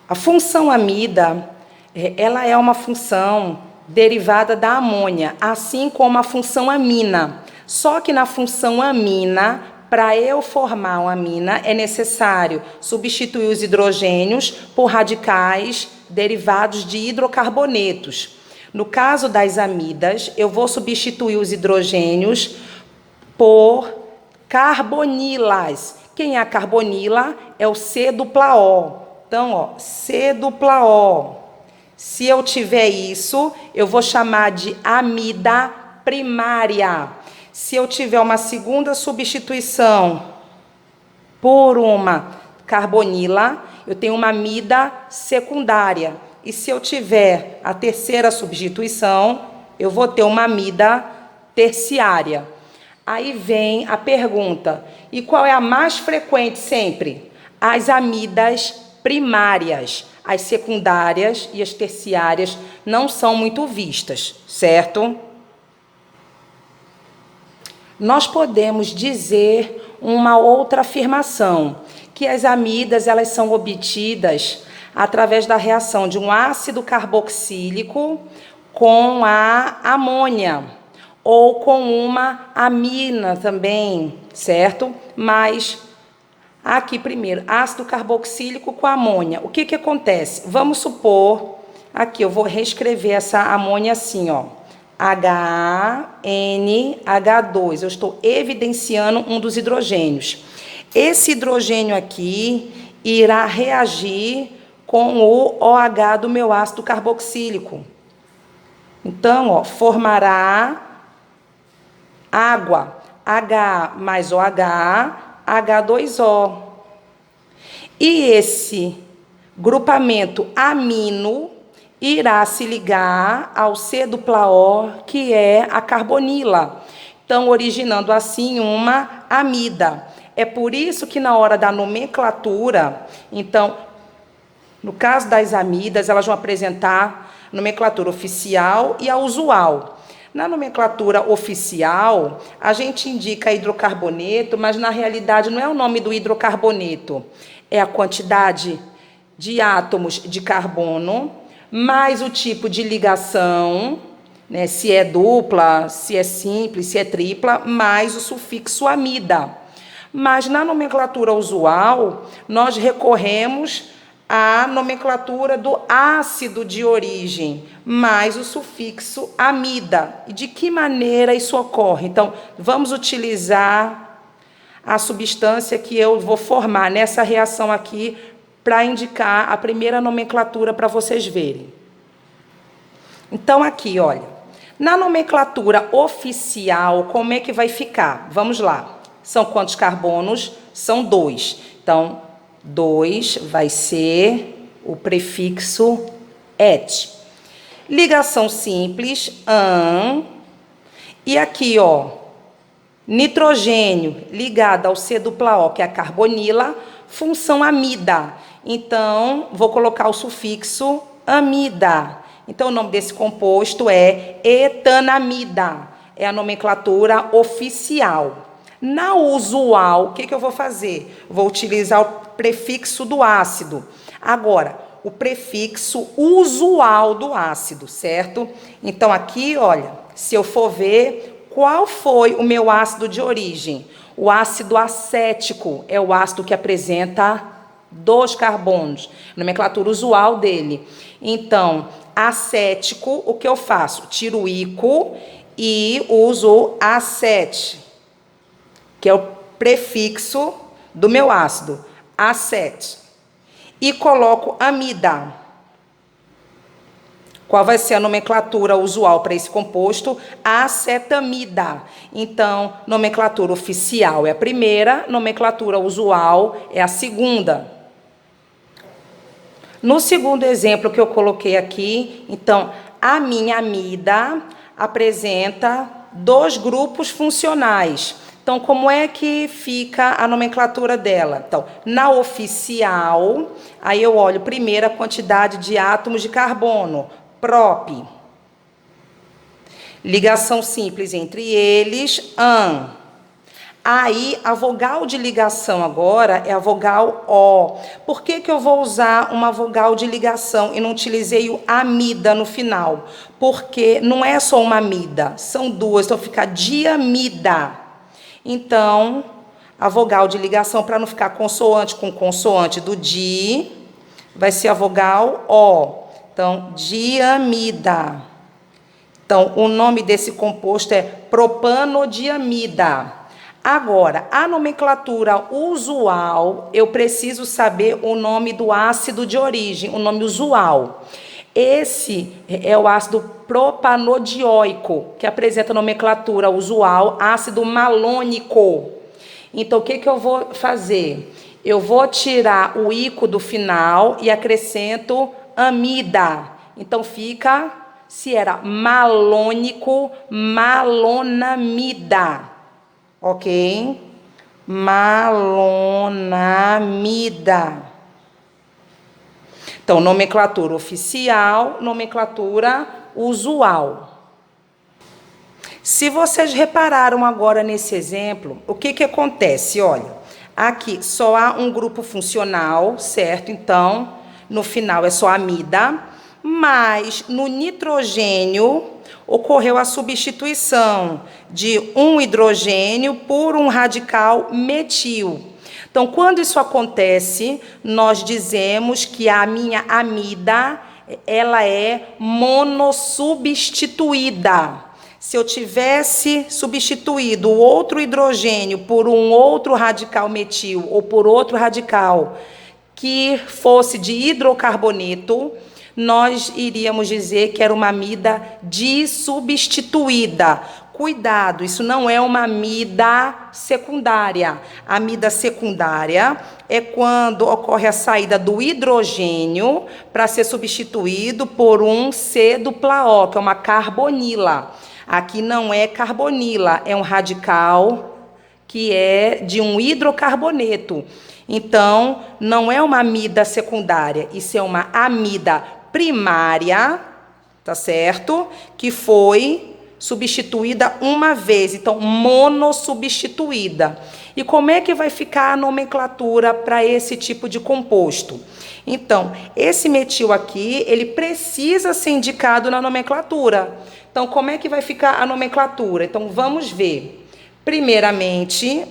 A função amida, ela é uma função derivada da amônia, assim como a função amina. Só que na função amina, para eu formar uma amina, é necessário substituir os hidrogênios por radicais derivados de hidrocarbonetos. No caso das amidas, eu vou substituir os hidrogênios por carbonilas. Quem é a carbonila? É o C-dupla-O. Então, ó, C-dupla-O. Se eu tiver isso, eu vou chamar de amida primária. Se eu tiver uma segunda substituição por uma carbonila, eu tenho uma amida secundária. E se eu tiver a terceira substituição, eu vou ter uma amida terciária. Aí vem a pergunta: e qual é a mais frequente sempre? As amidas primárias. As secundárias e as terciárias não são muito vistas, certo? Nós podemos dizer uma outra afirmação, que as amidas elas são obtidas através da reação de um ácido carboxílico com a amônia, ou com uma amina também, certo? Mas aqui primeiro, ácido carboxílico com amônia. O que acontece? Vamos supor, aqui eu vou reescrever essa amônia assim, ó. HNH2. Eu estou evidenciando um dos hidrogênios. Esse hidrogênio aqui irá reagir com o OH do meu ácido carboxílico. Então, ó, formará água, H mais OH, H2O. E esse grupamento amino irá se ligar ao C-dupla-O, que é a carbonila. Então, originando assim uma amida. É por isso que na hora da nomenclatura, então, no caso das amidas, elas vão apresentar nomenclatura oficial e a usual. Na nomenclatura oficial, a gente indica hidrocarboneto, mas na realidade não é o nome do hidrocarboneto, é a quantidade de átomos de carbono, mais o tipo de ligação, né, se é dupla, se é simples, se é tripla, mais o sufixo amida. Mas na nomenclatura usual, nós recorremos à nomenclatura do ácido de origem, mais o sufixo amida. E de que maneira isso ocorre? Então, vamos utilizar a substância que eu vou formar nessa reação aqui para indicar a primeira nomenclatura para vocês verem. Então, aqui, olha, na nomenclatura oficial, como é que vai ficar? Vamos lá. São quantos carbonos? São 2. Então, 2 vai ser o prefixo et. Ligação simples, an. E aqui, ó, nitrogênio ligado ao C-dupla-O, que é a carbonila, função amida. Então, vou colocar o sufixo amida. Então, o nome desse composto é etanamida. É a nomenclatura oficial. Na usual, o que eu vou fazer? Vou utilizar o prefixo do ácido. Agora, o prefixo usual do ácido, certo? Então, aqui, olha, se eu for ver, qual foi o meu ácido de origem? O ácido acético é o ácido que apresenta 2 carbonos, nomenclatura usual dele. Então, acético, o que eu faço? Tiro o ico e uso acete, que é o prefixo do meu ácido, acete. E coloco amida. Qual vai ser a nomenclatura usual para esse composto? Acetamida. Então, nomenclatura oficial é a primeira, nomenclatura usual é a segunda. No segundo exemplo que eu coloquei aqui, então, a minha amida apresenta 2 grupos funcionais. Então, como é que fica a nomenclatura dela? Então, na oficial, aí eu olho primeiro a quantidade de átomos de carbono, prop. Ligação simples entre eles, an. Aí, a vogal de ligação agora é a vogal O. Por que que eu vou usar uma vogal de ligação e não utilizei o amida no final? Porque não é só uma amida, são duas, então fica diamida. Então, a vogal de ligação, para não ficar consoante com consoante do di, vai ser a vogal O. Então, diamida. Então, o nome desse composto é propanodiamida. Agora, a nomenclatura usual, eu preciso saber o nome do ácido de origem, o nome usual. Esse é o ácido propanodióico, que apresenta a nomenclatura usual, ácido malônico. Então, o que que eu vou fazer? Eu vou tirar o ico do final e acrescento amida. Então, fica, se era malônico, malonamida. Ok? Malonamida. Então, nomenclatura oficial, nomenclatura usual. Se vocês repararam agora nesse exemplo, o que que acontece? Olha, aqui só há um grupo funcional, certo? Então, no final é só amida, mas no nitrogênio ocorreu a substituição de um hidrogênio por um radical metil. Então, quando isso acontece, nós dizemos que a minha amida, ela é monossubstituída. Se eu tivesse substituído o outro hidrogênio por um outro radical metil ou por outro radical que fosse de hidrocarboneto, nós iríamos dizer que era uma amida dissubstituída. Cuidado, isso não é uma amida secundária. A amida secundária é quando ocorre a saída do hidrogênio para ser substituído por um C-O, que é uma carbonila. Aqui não é carbonila, é um radical que é de um hidrocarboneto. Então, não é uma amida secundária, isso é uma amida primária, tá certo? Que foi substituída uma vez, então monossubstituída. E como é que vai ficar a nomenclatura para esse tipo de composto? Então, esse metil aqui, ele precisa ser indicado na nomenclatura. Então, como é que vai ficar a nomenclatura? Então, vamos ver. Primeiramente,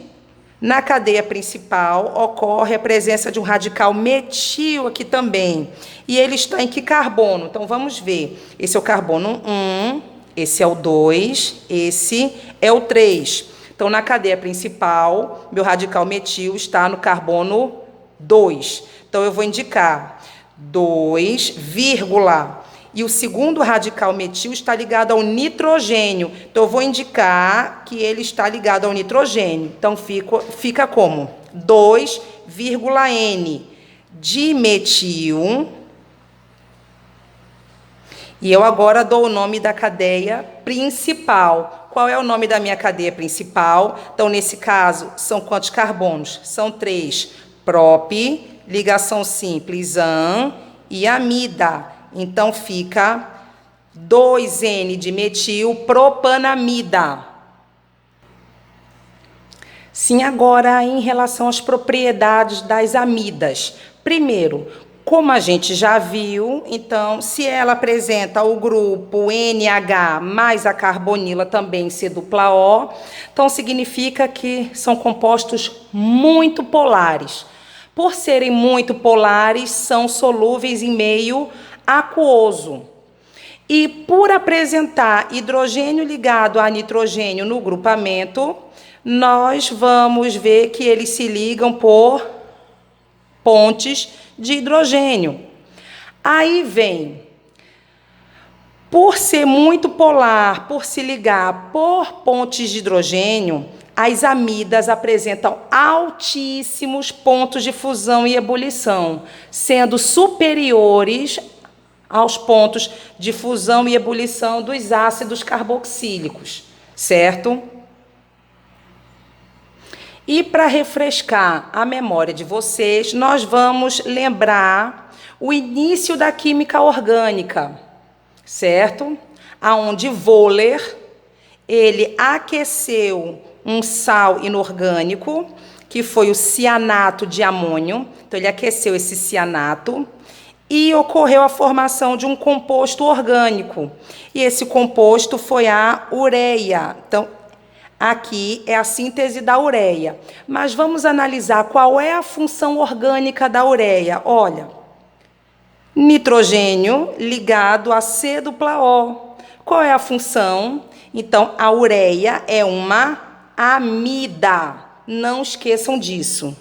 na cadeia principal, ocorre a presença de um radical metil aqui também. E ele está em que carbono? Então, vamos ver. Esse é o carbono 1, esse é o 2, esse é o 3. Então, na cadeia principal, meu radical metil está no carbono 2. Então, eu vou indicar 2, vírgula. E o segundo radical metil está ligado ao nitrogênio. Então, eu vou indicar que ele está ligado ao nitrogênio. Então, fica como 2,N dimetil. E eu agora dou o nome da cadeia principal. Qual é o nome da minha cadeia principal? Então, nesse caso, são quantos carbonos? São 3. Prop, ligação simples, an e amida. Então, fica 2N de metil propanamida. Sim, agora em relação às propriedades das amidas. Primeiro, como a gente já viu, então, se ela apresenta o grupo NH mais a carbonila também C-O, então significa que são compostos muito polares. Por serem muito polares, são solúveis em meio aquoso. E por apresentar hidrogênio ligado a nitrogênio no grupamento, nós vamos ver que eles se ligam por pontes de hidrogênio. Aí vem, por ser muito polar, por se ligar por pontes de hidrogênio, as amidas apresentam altíssimos pontos de fusão e ebulição, sendo superiores aos pontos de fusão e ebulição dos ácidos carboxílicos, certo? E para refrescar a memória de vocês, nós vamos lembrar o início da química orgânica, certo? Aonde Wöhler Ele aqueceu um sal inorgânico, que foi o cianato de amônio. Então, ele aqueceu esse cianato e ocorreu a formação de um composto orgânico. E esse composto foi a ureia. Então, aqui é a síntese da ureia. Mas vamos analisar qual é a função orgânica da ureia. Olha, nitrogênio ligado a C dupla O. Qual é a função? Então, a ureia é uma amida. Não esqueçam disso.